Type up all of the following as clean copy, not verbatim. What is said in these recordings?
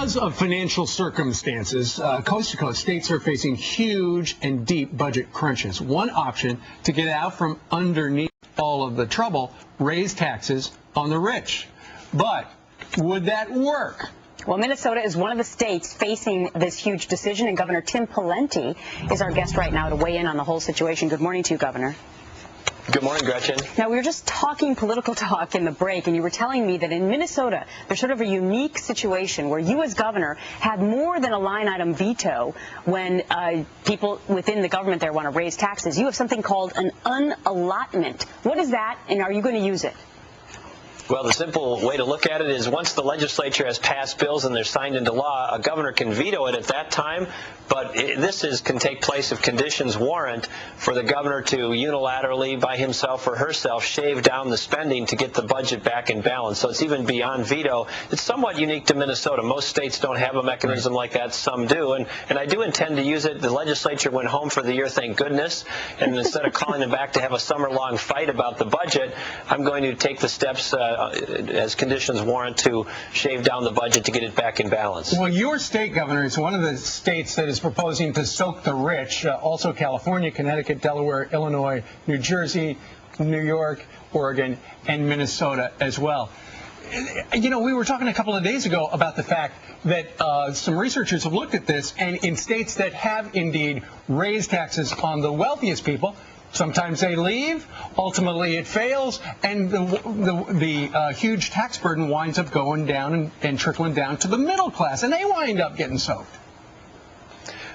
Because of financial circumstances, coast to coast, states are facing huge and deep budget crunches. One option to get out from underneath all of the trouble, raise taxes on the rich. But would that work? Well, Minnesota is one of the states facing this huge decision, and Governor Tim Pawlenty is our guest right now to weigh in on the whole situation. Good morning to you, Governor. Good morning, Gretchen. Now, we were just talking political talk in the break, and you were telling me that in Minnesota, there's sort of a unique situation where you as governor had more than a line item veto when people within the government there want to raise taxes. You have something called an unallotment. What is that, and are you going to use it? Well, the simple way to look at it is once the legislature has passed bills and they're signed into law, a governor can veto it at that time, but can take place if conditions warrant for the governor to unilaterally, by himself or herself, shave down the spending to get the budget back in balance. So it's even beyond veto. It's somewhat unique to Minnesota. Most states don't have a mechanism like that. Some do, and I do intend to use it. The legislature went home for the year, thank goodness, and instead of calling them back to have a summer-long fight about the budget, I'm going to take the steps as conditions warrant to shave down the budget to get it back in balance. Well, your state, Governor, is one of the states that is proposing to soak the rich. Also California, Connecticut, Delaware, Illinois, New Jersey, New York, Oregon, and Minnesota as well. You know, we were talking a couple of days ago about the fact that some researchers have looked at this, and in states that have indeed raised taxes on the wealthiest people, sometimes they leave, ultimately it fails, and the huge tax burden winds up going down and trickling down to the middle class, and they wind up getting soaked.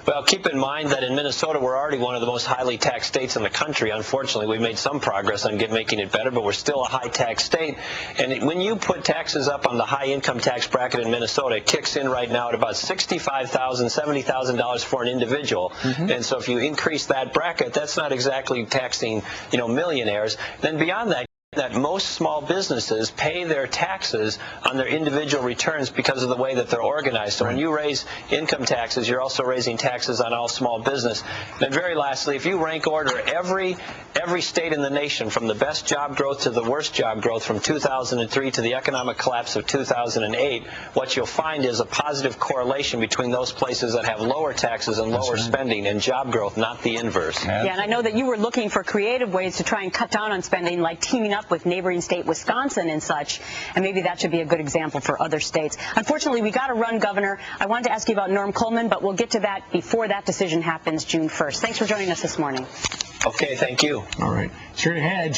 Well, keep in mind that in Minnesota, we're already one of the most highly taxed states in the country. Unfortunately, we've made some progress on making it better, but we're still a high-tax state. And when you put taxes up on the high-income tax bracket in Minnesota, it kicks in right now at about $65,000, $70,000 for an individual. And so if you increase that bracket, that's not exactly taxing, millionaires. Then beyond that, most small businesses pay their taxes on their individual returns because of the way that they're organized. So when you raise income taxes, you're also raising taxes on all small business. And very lastly, if you rank order every state in the nation, from the best job growth to the worst job growth from 2003 to the economic collapse of 2008, what you'll find is a positive correlation between those places that have lower taxes and lower spending and job growth, not the inverse. Yeah, and I know that you were looking for creative ways to try and cut down on spending, like teaming up with neighboring state Wisconsin and such, and maybe that should be a good example for other states. Unfortunately, we got to run, Governor. I wanted to ask you about Norm Coleman, but we'll get to that before that decision happens June 1st. Thanks for joining us this morning. Okay, thank you. All right. Straight ahead.